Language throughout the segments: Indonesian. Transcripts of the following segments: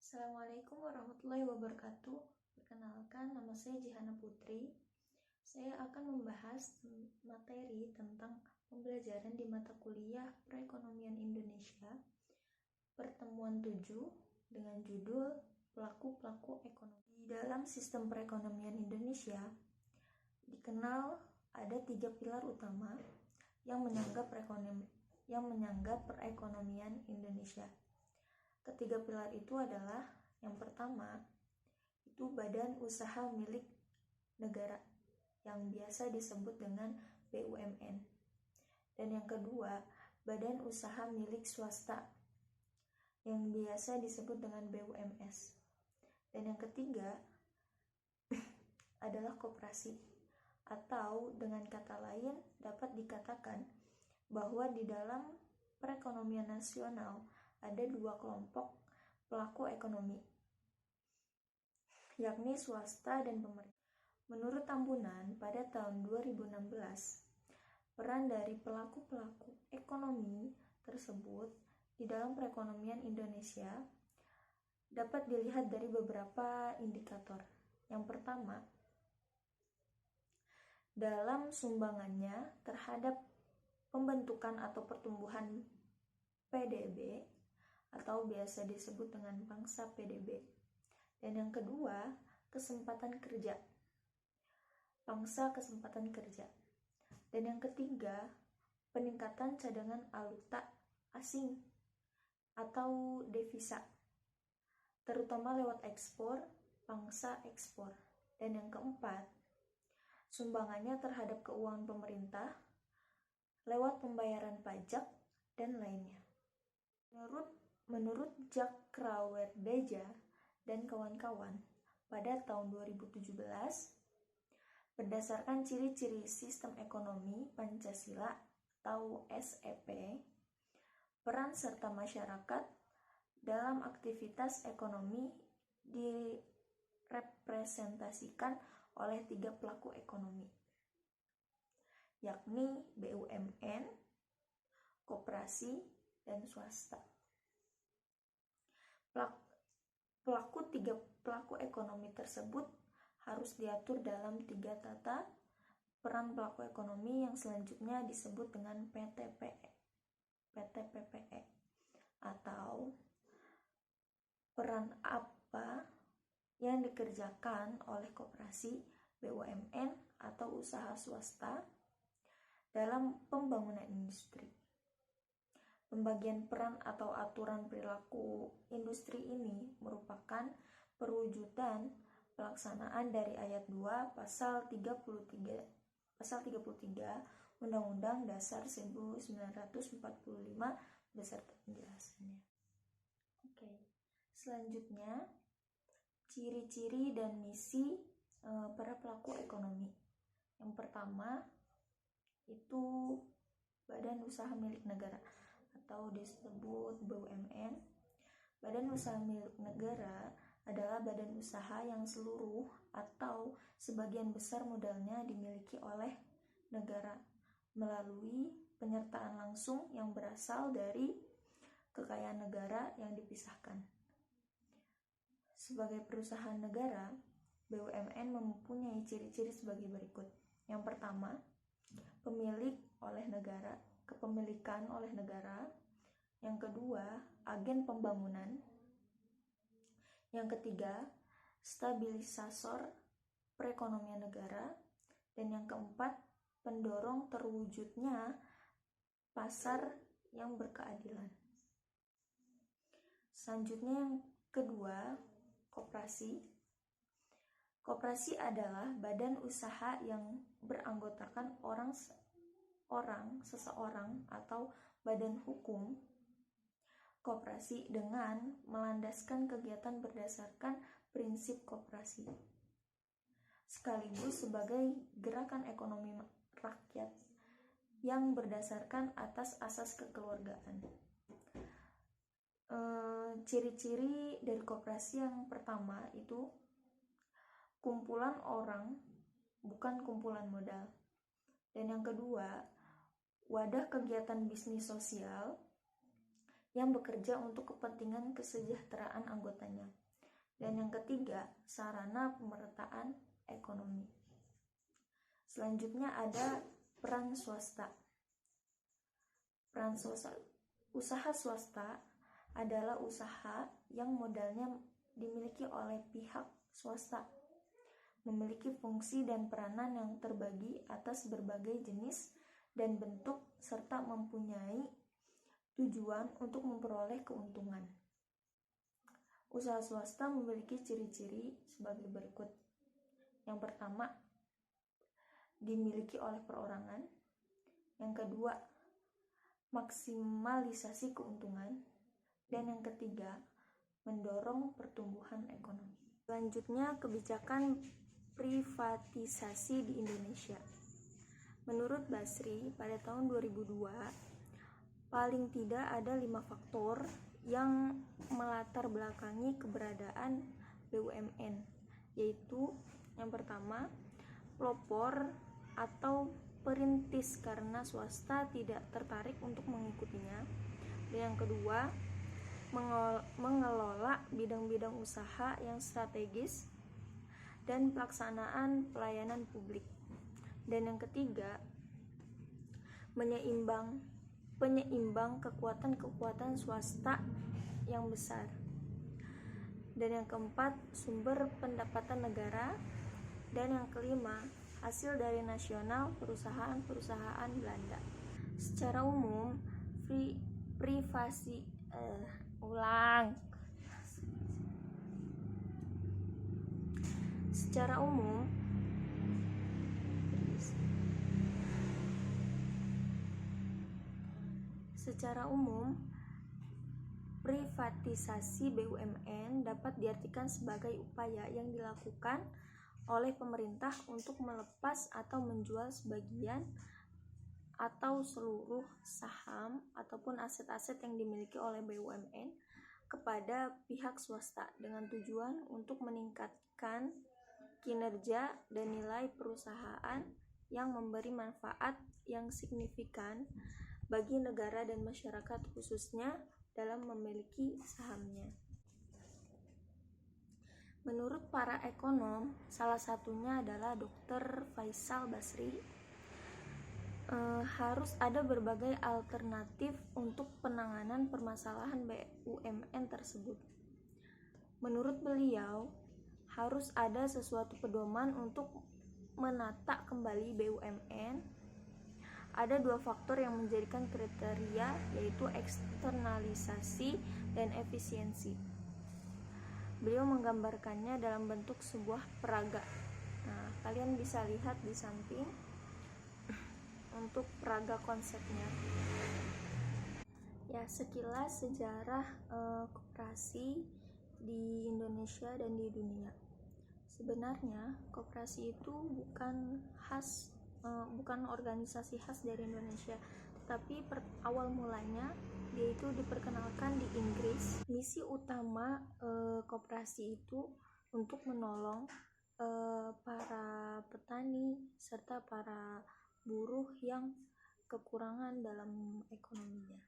Assalamualaikum warahmatullahi wabarakatuh. Perkenalkan, nama saya Jihana Putri. Saya akan membahas materi tentang pembelajaran di mata kuliah Perekonomian Indonesia, pertemuan 7 dengan judul Pelaku-Pelaku Ekonomi. Di dalam sistem perekonomian Indonesia, dikenal ada 3 pilar utama yang menyangga perekonomian Indonesia. Ketiga pilar itu adalah, yang pertama itu badan usaha milik negara yang biasa disebut dengan BUMN, dan yang kedua badan usaha milik swasta yang biasa disebut dengan BUMS, dan yang ketiga adalah koperasi, atau dengan kata lain dapat dikatakan bahwa di dalam perekonomian nasional ada 2 kelompok pelaku ekonomi, yakni swasta dan pemerintah. Menurut Tambunan, pada tahun 2016, peran dari pelaku-pelaku ekonomi tersebut di dalam perekonomian Indonesia dapat dilihat dari beberapa indikator. Yang pertama, dalam sumbangannya terhadap pembentukan atau pertumbuhan PDB atau biasa disebut dengan pangsa PDB. Dan yang kedua, kesempatan kerja, pangsa kesempatan kerja. Dan yang ketiga, peningkatan cadangan valuta asing atau devisa, terutama lewat ekspor, pangsa ekspor. Dan yang keempat, sumbangannya terhadap keuangan pemerintah lewat pembayaran pajak dan lainnya. Menurut Jack Krawerdeja dan kawan-kawan, pada tahun 2017, berdasarkan ciri-ciri sistem ekonomi Pancasila atau SEP, peran serta masyarakat dalam aktivitas ekonomi direpresentasikan oleh 3 pelaku ekonomi, yakni BUMN, koperasi, dan swasta. Tiga pelaku ekonomi tersebut harus diatur dalam 3 tata peran pelaku ekonomi yang selanjutnya disebut dengan PTPPE, atau peran apa yang dikerjakan oleh koperasi, BUMN, atau usaha swasta dalam pembangunan industri. Pembagian peran atau aturan perilaku industri ini merupakan perwujudan pelaksanaan dari ayat 2 pasal 33 Undang-Undang Dasar 1945 beserta penjelasannya. Selanjutnya, ciri-ciri dan misi para pelaku ekonomi. Yang pertama itu badan usaha milik negara atau disebut BUMN. Badan usaha milik negara adalah badan usaha yang seluruh atau sebagian besar modalnya dimiliki oleh negara melalui penyertaan langsung yang berasal dari kekayaan negara yang dipisahkan. Sebagai perusahaan negara, BUMN mempunyai ciri-ciri sebagai berikut. Yang pertama, kepemilikan oleh negara. Yang kedua, agen pembangunan. Yang ketiga, stabilisator perekonomian negara. Dan yang keempat, pendorong terwujudnya pasar yang berkeadilan. Selanjutnya yang kedua, koperasi. Koperasi adalah badan usaha yang beranggotakan seseorang atau badan hukum. Koperasi dengan melandaskan kegiatan berdasarkan prinsip koperasi, sekaligus sebagai gerakan ekonomi rakyat yang berdasarkan atas asas kekeluargaan. Ciri-ciri dari koperasi yang pertama itu kumpulan orang, bukan kumpulan modal. Dan yang kedua, wadah kegiatan bisnis sosial yang bekerja untuk kepentingan kesejahteraan anggotanya. Dan yang ketiga, sarana pemerataan ekonomi. Selanjutnya ada peran swasta. Usaha swasta adalah usaha yang modalnya dimiliki oleh pihak swasta, memiliki fungsi dan peranan yang terbagi atas berbagai jenis dan bentuk, serta mempunyai tujuan untuk memperoleh keuntungan. Usaha swasta memiliki ciri-ciri sebagai berikut. Yang pertama, dimiliki oleh perorangan. Yang kedua, maksimalisasi keuntungan. Dan yang ketiga, mendorong pertumbuhan ekonomi. Selanjutnya, kebijakan privatisasi di Indonesia. Menurut Basri, pada tahun 2002, paling tidak ada 5 faktor yang melatar belakangi keberadaan BUMN, yaitu yang pertama, pelopor atau perintis karena swasta tidak tertarik untuk mengikutinya. Dan yang kedua, mengelola bidang-bidang usaha yang strategis dan pelaksanaan pelayanan publik. Dan yang ketiga, penyeimbang kekuatan-kekuatan swasta yang besar. Dan yang keempat, sumber pendapatan negara. Dan yang kelima, hasil dari nasional perusahaan-perusahaan Belanda. Secara umum, Secara umum, privatisasi BUMN dapat diartikan sebagai upaya yang dilakukan oleh pemerintah untuk melepas atau menjual sebagian atau seluruh saham ataupun aset-aset yang dimiliki oleh BUMN kepada pihak swasta dengan tujuan untuk meningkatkan kinerja dan nilai perusahaan yang memberi manfaat yang signifikan bagi negara dan masyarakat, khususnya dalam memiliki sahamnya. Menurut para ekonom, salah satunya adalah Dr. Faisal Basri, harus ada berbagai alternatif untuk penanganan permasalahan BUMN tersebut. Menurut beliau, harus ada sesuatu pedoman untuk menata kembali BUMN. Ada 2 faktor yang menjadikan kriteria, yaitu eksternalisasi dan efisiensi. Beliau menggambarkannya dalam bentuk sebuah peraga. Nah, kalian bisa lihat di samping untuk peraga konsepnya. Ya, sekilas sejarah koperasi di Indonesia dan di dunia. Sebenarnya koperasi itu bukan organisasi khas dari Indonesia, tapi awal mulanya yaitu diperkenalkan di Inggris. Misi utama koperasi itu untuk menolong para petani serta para buruh yang kekurangan dalam ekonominya.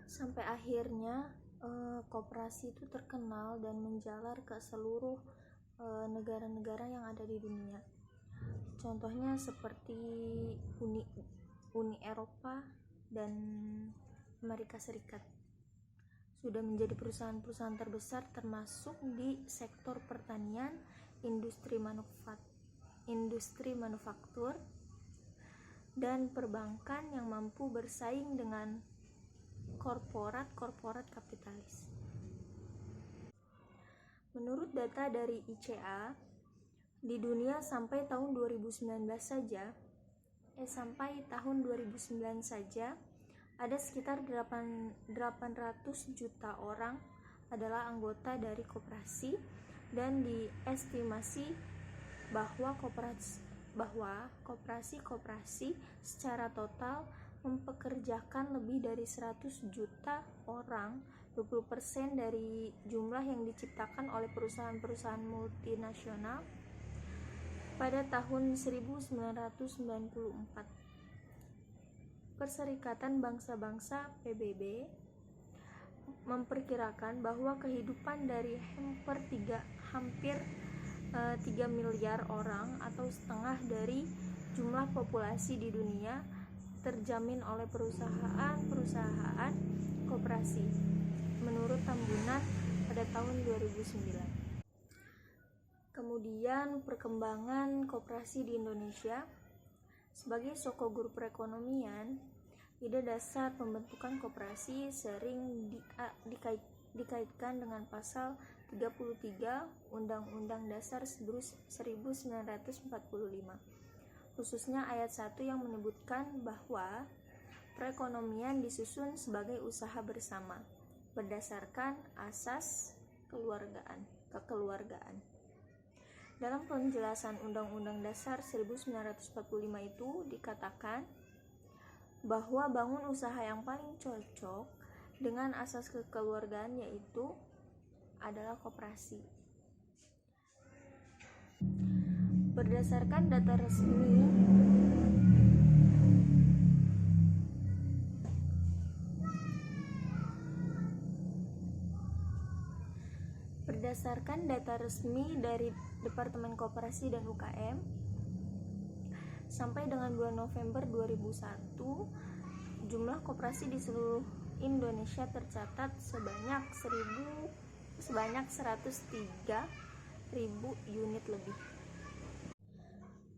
Sampai akhirnya koperasi itu terkenal dan menjalar ke seluruh negara-negara yang ada di dunia. Contohnya seperti Uni Eropa dan Amerika Serikat. Sudah menjadi perusahaan-perusahaan terbesar termasuk di sektor pertanian, industri manufaktur, dan perbankan yang mampu bersaing dengan korporat kapitalis. Menurut data dari ICA, di dunia sampai tahun 2009 saja ada sekitar 800 juta orang adalah anggota dari koperasi, dan diestimasi bahwa koperasi secara total mempekerjakan lebih dari 100 juta orang, 20% dari jumlah yang diciptakan oleh perusahaan-perusahaan multinasional pada tahun 1994. Perserikatan Bangsa-Bangsa PBB memperkirakan bahwa kehidupan dari hampir 3 miliar orang atau setengah dari jumlah populasi di dunia terjamin oleh perusahaan koperasi menurut Tambunan pada tahun 2009. Kemudian perkembangan koperasi di Indonesia. Sebagai sokoguru perekonomian, ide dasar pembentukan koperasi sering dikaitkan dengan pasal 33 Undang-Undang Dasar 1945, khususnya ayat 1 yang menyebutkan bahwa perekonomian disusun sebagai usaha bersama berdasarkan asas kekeluargaan. Dalam penjelasan Undang-Undang Dasar 1945 itu dikatakan bahwa bangun usaha yang paling cocok dengan asas kekeluargaan yaitu adalah koperasi. Berdasarkan data resmi dari Departemen Koperasi dan UKM, sampai dengan bulan November 2001, jumlah koperasi di seluruh Indonesia tercatat sebanyak 103.000 unit lebih.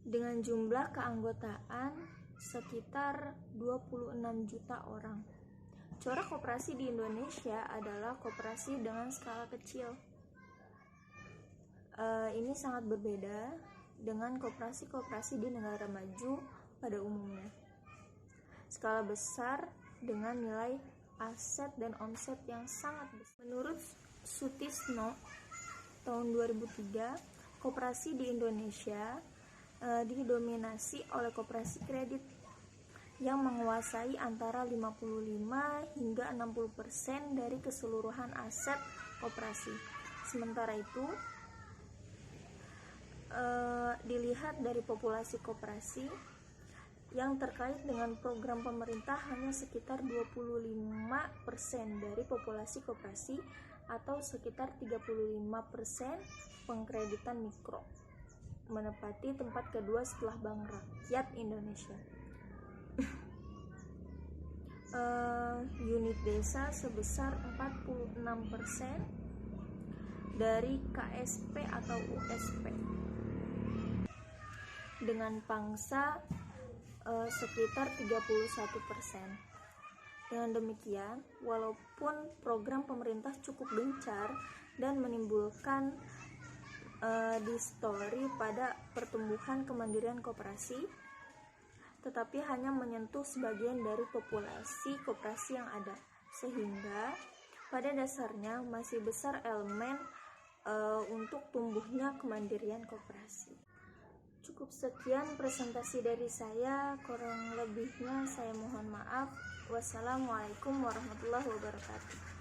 Dengan jumlah keanggotaan sekitar 26 juta orang. Corak koperasi di Indonesia adalah koperasi dengan skala kecil. Ini sangat berbeda dengan koperasi-koperasi di negara maju pada umumnya. Skala besar dengan nilai aset dan omset yang sangat besar. Menurut Sutisno tahun 2003, koperasi di Indonesia didominasi oleh koperasi kredit yang menguasai antara 55 hingga 60% dari keseluruhan aset koperasi. Sementara itu, dilihat dari populasi koperasi yang terkait dengan program pemerintah hanya sekitar 25% dari populasi koperasi atau sekitar 35% pengkreditan mikro, menempati tempat kedua setelah Bank Rakyat Indonesia. Unit desa sebesar 46% dari KSP atau USP, dengan pangsa sekitar 31%. Dengan demikian, walaupun program pemerintah cukup gencar dan menimbulkan distori pada pertumbuhan kemandirian koperasi, tetapi hanya menyentuh sebagian dari populasi koperasi yang ada, sehingga pada dasarnya masih besar elemen untuk tumbuhnya kemandirian koperasi. Cukup sekian presentasi dari saya, kurang lebihnya saya mohon maaf. Wassalamualaikum warahmatullahi wabarakatuh.